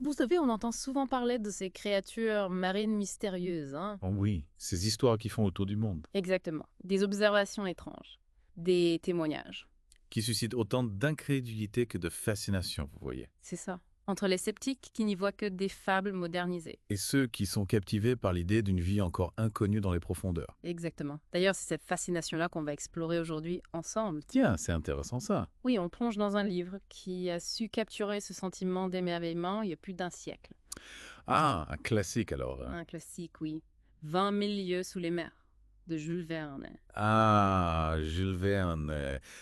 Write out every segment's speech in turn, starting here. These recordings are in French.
Vous savez, on entend souvent parler de ces créatures marines mystérieuses, hein? Oh oui, ces histoires qui font autour du monde, Exactement. Des observations étranges, des témoignages. qui suscitent autant d'incrédulité que de fascination, vous voyez. C'est ça. Entre les sceptiques qui n'y voient que des fables modernisées. Et ceux qui sont captivés par l'idée d'une vie encore inconnue dans les profondeurs. Exactement. D'ailleurs, c'est cette fascination-là qu'on va explorer aujourd'hui ensemble. Tiens, c'est intéressant ça. Oui, on plonge dans un livre qui a su capturer ce sentiment d'émerveillement il y a plus d'un siècle. Ah, un classique alors, hein. Un classique, oui. 20 000 lieues sous les mers, de Jules Verne. Ah, Jules Verne.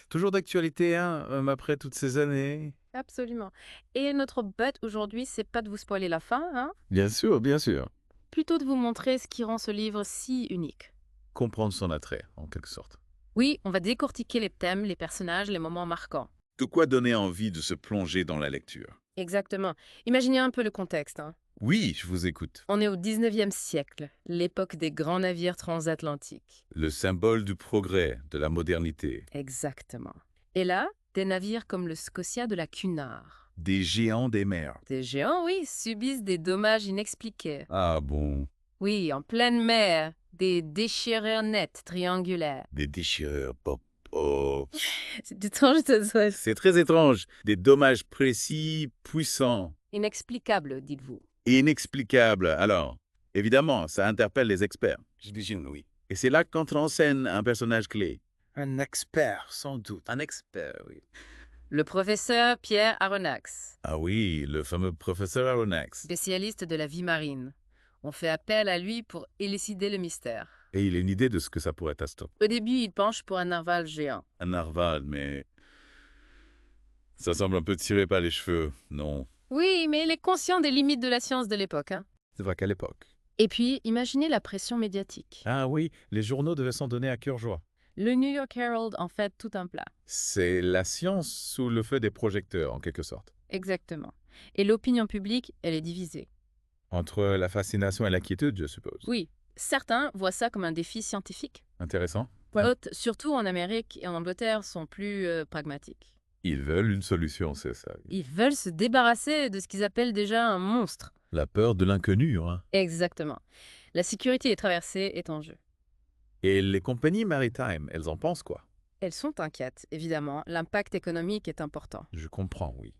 Toujours d'actualité, hein, après toutes ces années. Absolument. Et notre but aujourd'hui, c'est pas de vous spoiler la fin, hein, Bien sûr, bien sûr. plutôt de vous montrer ce qui rend ce livre si unique. Comprendre son attrait, en quelque sorte. Oui, on va décortiquer les thèmes, les personnages, les moments marquants. De quoi donner envie de se plonger dans la lecture. Exactement. Imaginez un peu le contexte, hein. Oui, je vous écoute. On est au 19e siècle, l'époque des grands navires transatlantiques. Le symbole du progrès, de la modernité. Exactement. Et là, des navires comme le Scotia de la Cunard. Des géants des mers. Des géants, oui, subissent des dommages inexpliqués. Ah bon. Oui, en pleine mer, des déchirures nettes triangulaires. Des déchireurs, pop. Oh. C'est étrange de ça. C'est très étrange. Des dommages précis, puissants Inexplicable, dites-vous. et inexplicables. Alors, évidemment, ça interpelle les experts. J'imagine, oui. Et c'est là qu'entre en scène un personnage clé. Un expert, sans doute. Un expert, oui. Le professeur Pierre Aronnax, Ah oui, le fameux professeur Aronnax. spécialiste de la vie marine. On fait appel à lui pour élucider le mystère. Et il a une idée de ce que ça pourrait être. Au début, il penche pour un narval géant. Un narval, mais ça semble un peu tiré par les cheveux. Non. Oui, mais il est conscient des limites de la science de l'époque, hein. C'est vrai qu'à l'époque. Et puis, imaginez la pression médiatique. Ah oui, les journaux devaient s'en donner à cœur joie. Le New York Herald en fait tout un plat. C'est la science sous le feu des projecteurs, en quelque sorte. Exactement. Et l'opinion publique, elle est divisée. Entre la fascination et l'inquiétude, je suppose. Oui, certains voient ça comme un défi scientifique. Intéressant. D'autres, surtout en Amérique et en Angleterre, sont plus pragmatiques. Ils veulent une solution, c'est ça. Ils veulent se débarrasser de ce qu'ils appellent déjà un monstre. La peur de l'inconnu, hein. Exactement. La sécurité des traversées est en jeu. Et les compagnies maritimes, elles en pensent quoi? Elles sont inquiètes, évidemment. L'impact économique est important. Je comprends, oui.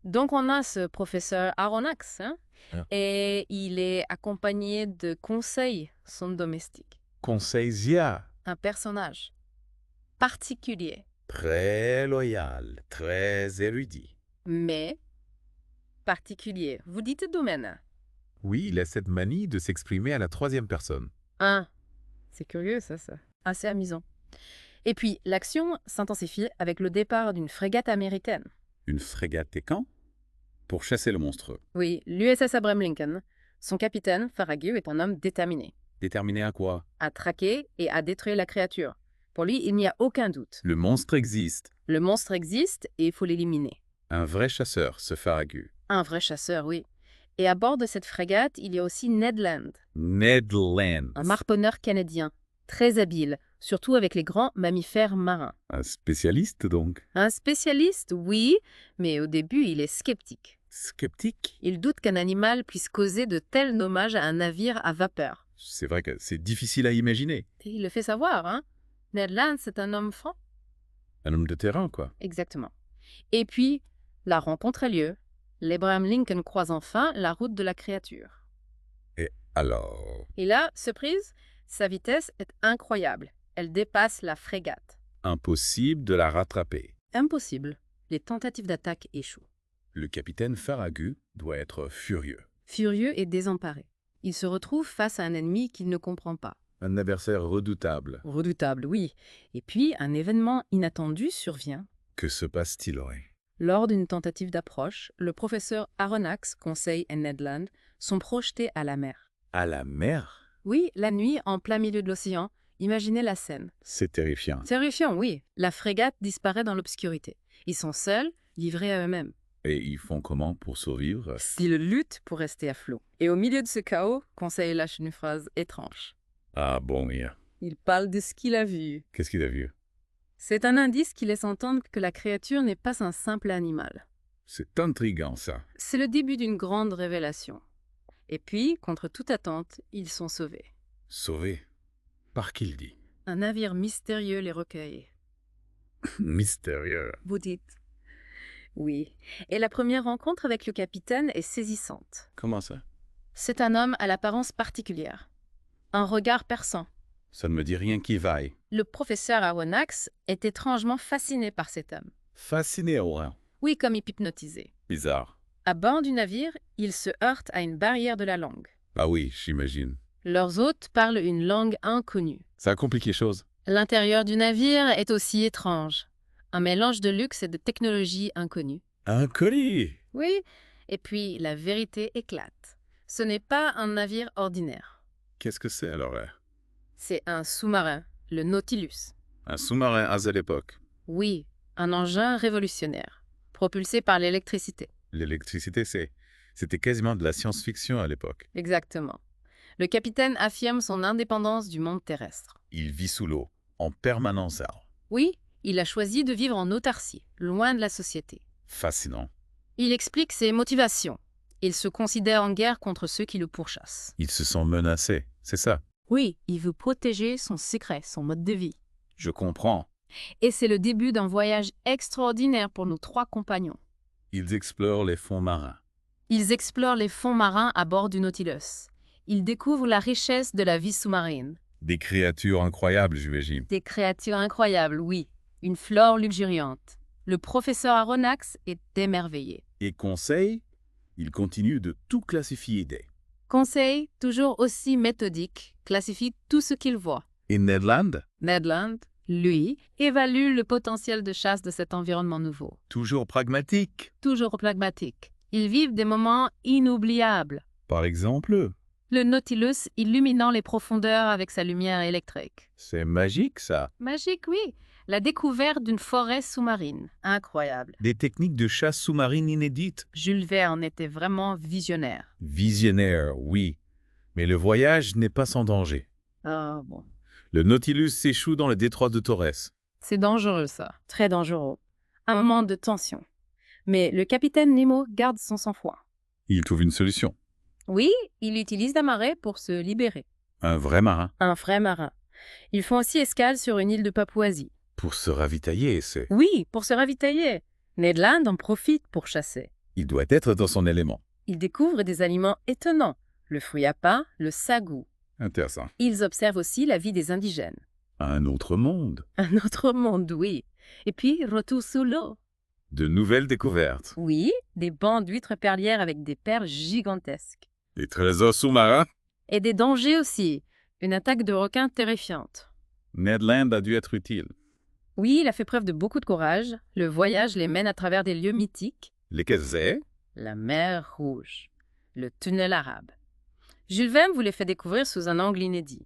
Donc on a ce professeur Aronnax, hein, Ah. et il est accompagné de Conseil, son domestique. Conseil Zia, Un personnage particulier, très loyal, très érudit. mais particulier. Vous dites domaine. Oui, il a cette manie de s'exprimer à la troisième personne. Ah, c'est curieux ça. Assez amusant. Et puis, l'action s'intensifie avec le départ d'une frégate américaine. Une frégate et quand? Pour chasser le monstre. Oui, l'USS Abraham Lincoln. Son capitaine, Farragut, est un homme déterminé Déterminé à quoi? à traquer et à détruire la créature. Pour lui, il n'y a aucun doute. Le monstre existe. Le monstre existe et il faut l'éliminer. Un vrai chasseur, ce Farragut. Un vrai chasseur, oui. Et à bord de cette frégate, il y a aussi Ned Land, Ned Land. un harponneur canadien, très habile, surtout avec les grands mammifères marins. Un spécialiste, donc. Un spécialiste, oui, mais au début, il est sceptique. Sceptique? Il doute qu'un animal puisse causer de tels dommages à un navire à vapeur. C'est vrai que c'est difficile à imaginer. Et il le fait savoir, hein. Ned Land, c'est un homme franc. Un homme de terrain, quoi. Exactement. Et puis, la rencontre a lieu. L'Abraham Lincoln croise enfin la route de la créature. Et alors? Et là, surprise, sa vitesse est incroyable. Elle dépasse la frégate. Impossible de la rattraper. Impossible. Les tentatives d'attaque échouent. Le capitaine Farragut doit être furieux. Furieux et désemparé, il se retrouve face à un ennemi qu'il ne comprend pas. Un adversaire redoutable. Redoutable, oui. Et puis, un événement inattendu survient. Que se passe-t-il? Lors d'une tentative d'approche, le professeur Aronnax, Conseil et Ned Land sont projetés à la mer. À la mer? Oui, la nuit, en plein milieu de l'océan. Imaginez la scène. C'est terrifiant. Terrifiant, oui. La frégate disparaît dans l'obscurité. Ils sont seuls, livrés à eux-mêmes. Et ils font comment pour survivre? Ils luttent pour rester à flot. Et au milieu de ce chaos, Conseil lâche une phrase étrange. Ah bon, Il parle de ce qu'il a vu. qu'est-ce qu'il a vu? C'est un indice qui laisse entendre que la créature n'est pas un simple animal. C'est intriguant, ça. C'est le début d'une grande révélation. Et puis, contre toute attente, ils sont sauvés. Sauvé. Par qui il dit? Un navire mystérieux les recueille. Mystérieux. Vous dites? Oui. Et la première rencontre avec le capitaine est saisissante. Comment ça? C'est un homme à l'apparence particulière. Un regard perçant. Ça ne me dit rien qui vaille. Le professeur Aronnax est étrangement fasciné par cet homme. Fasciné, Aurore. Oui, comme hypnotisé. Bizarre. À bord du navire, ils se heurtent à une barrière de la langue. Ah oui, j'imagine. Leurs hôtes parlent une langue inconnue. Ça a compliqué les choses. L'intérieur du navire est aussi étrange. Un mélange de luxe et de technologie inconnue. Un colis! Oui, et puis la vérité éclate. Ce n'est pas un navire ordinaire. Qu'est-ce que c'est alors là? C'est un sous-marin, le Nautilus. Un sous-marin à cette époque. Oui, un engin révolutionnaire, propulsé par l'électricité. L'électricité, c'était quasiment de la science-fiction à l'époque. Exactement. Le capitaine affirme son indépendance du monde terrestre. Il vit sous l'eau, en permanence. Alors. Oui, il a choisi de vivre en autarcie, loin de la société. Fascinant. Il explique ses motivations. Il se considère en guerre contre ceux qui le pourchassent. Il se sent menacé, c'est ça? Oui, il veut protéger son secret, son mode de vie. Je comprends. Et c'est le début d'un voyage extraordinaire pour nos 3 compagnons. Ils explorent les fonds marins. Ils explorent les fonds marins à bord du Nautilus. Ils découvrent la richesse de la vie sous-marine. Des créatures incroyables, j'imagine. Des créatures incroyables, oui. Une flore luxuriante. Le professeur Aronnax est émerveillé. Et Conseil, il continue de tout classifier. Conseil, toujours aussi méthodique, classifie tout ce qu'il voit. Et Ned Land? Ned Land, lui, évalue le potentiel de chasse de cet environnement nouveau. Toujours pragmatique. Toujours pragmatique. Ils vivent des moments inoubliables. Par exemple? Le Nautilus illuminant les profondeurs avec sa lumière électrique. C'est magique, ça. Magique, oui. La découverte d'une forêt sous-marine. Incroyable. Des techniques de chasse sous-marine inédites. Jules Verne était vraiment visionnaire. Visionnaire, oui. Mais le voyage n'est pas sans danger. Ah bon. Le Nautilus s'échoue dans le détroit de Torres. C'est dangereux, ça. Très dangereux. Un moment de tension. Mais le capitaine Nemo garde son sang-froid. Il trouve une solution. Oui, il utilise la marée pour se libérer. Un vrai marin. Un vrai marin. Ils font aussi escale sur une île de Papouasie. Pour se ravitailler, c'est... Oui, pour se ravitailler. Ned Land en profite pour chasser. Il doit être dans son élément. Ils découvrent des aliments étonnants. Le fruit à pain, le sagou. Intéressant. Ils observent aussi la vie des indigènes. Un autre monde. Un autre monde, oui. Et puis, retour sous l'eau. De nouvelles découvertes. Oui, des bancs d'huîtres perlières avec des perles gigantesques. Des trésors sous-marins. Et des dangers aussi. Une attaque de requins terrifiante. Ned Land a dû être utile. Oui, il a fait preuve de beaucoup de courage. Le voyage les mène à travers des lieux mythiques. Lesquels c'est? La mer Rouge. Le tunnel arabe. Jules Verne vous les fait découvrir sous un angle inédit.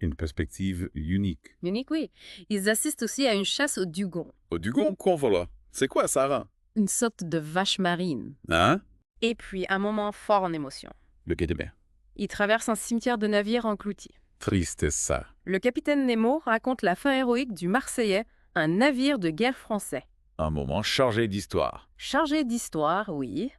Une perspective unique. Unique, oui. Ils assistent aussi à une chasse au dugong. Au Dugong, qu'on voilà. C'est quoi, Sarah? Une sorte de vache marine. Hein? Et puis, un moment fort en émotion. Le quai de mer. Ils traversent un cimetière de navires engloutis. Triste, ça. Le capitaine Nemo raconte la fin héroïque du Marseillais, un navire de guerre français. Un moment chargé d'histoire. Chargé d'histoire, oui.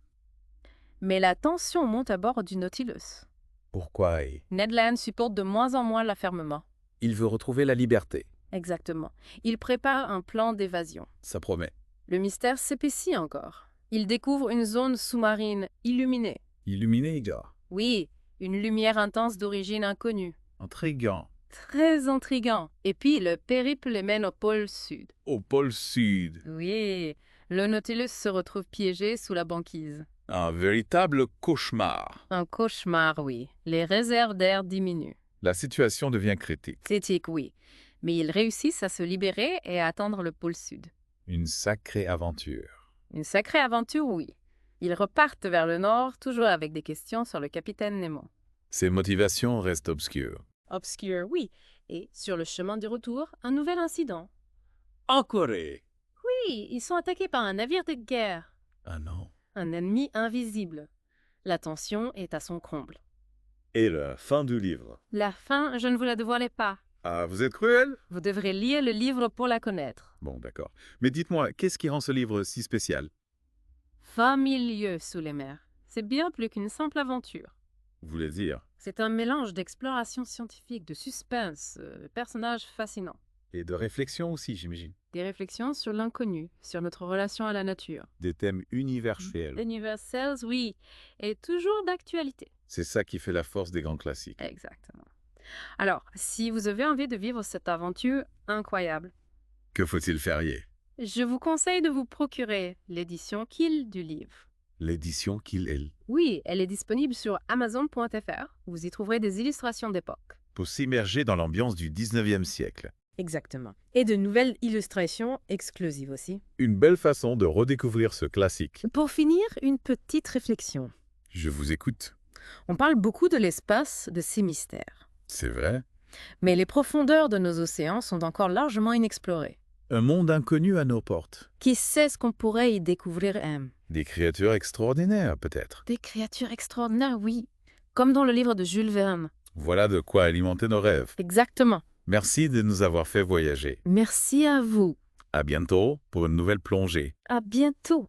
Mais la tension monte à bord du Nautilus. Pourquoi? Ned Land supporte de moins en moins l'affermement. Il veut retrouver la liberté. Exactement. Il prépare un plan d'évasion. Ça promet. Le mystère s'épaissit encore. Il découvre une zone sous-marine illuminée. Illuminé, Igor. Oui, une lumière intense d'origine inconnue. Intriguant. Très intriguant. Et puis, le périple les mène au pôle Sud. Au pôle Sud. Oui, le Nautilus se retrouve piégé sous la banquise. Un véritable cauchemar. Un cauchemar, oui. Les réserves d'air diminuent. La situation devient critique. Critique, oui. Mais ils réussissent à se libérer et à atteindre le pôle Sud. Une sacrée aventure. Une sacrée aventure, oui. Ils repartent vers le nord, toujours avec des questions sur le capitaine Nemo. Ses motivations restent obscures. Obscure, oui. Et sur le chemin du retour, un nouvel incident. En Corée. Oui, ils sont attaqués par un navire de guerre. Ah non. Un ennemi invisible. La tension est à son comble. Et la fin du livre. La fin, je ne vous la dévoilais pas. Ah, vous êtes cruel? Vous devrez lire le livre pour la connaître. Bon, d'accord. Mais dites-moi, qu'est-ce qui rend ce livre si spécial? 20 000 lieues sous les mers. C'est bien plus qu'une simple aventure. Vous voulez dire? C'est un mélange d'exploration scientifique, de suspense, de personnages fascinants. Et de réflexion aussi, j'imagine. Des réflexions sur l'inconnu, sur notre relation à la nature. Des thèmes universels. Universels, oui, et toujours d'actualité. C'est ça qui fait la force des grands classiques. Exactement. Alors, si vous avez envie de vivre cette aventure incroyable, Que faut-il faire? je vous conseille de vous procurer l'édition Kill du livre. L'édition Kill Elle. Oui, elle est disponible sur Amazon.fr. Vous y trouverez des illustrations d'époque. Pour s'immerger dans l'ambiance du 19e siècle. Exactement. Et de nouvelles illustrations exclusives aussi. Une belle façon de redécouvrir ce classique. Pour finir, une petite réflexion. Je vous écoute. On parle beaucoup de l'espace, de ses mystères. C'est vrai. Mais les profondeurs de nos océans sont encore largement inexplorées. Un monde inconnu à nos portes. Qui sait ce qu'on pourrait y découvrir, Des créatures extraordinaires, peut-être. Des créatures extraordinaires, oui. Comme dans le livre de Jules Verne. Voilà de quoi alimenter nos rêves. Exactement. Merci de nous avoir fait voyager. Merci à vous. À bientôt pour une nouvelle plongée. À bientôt.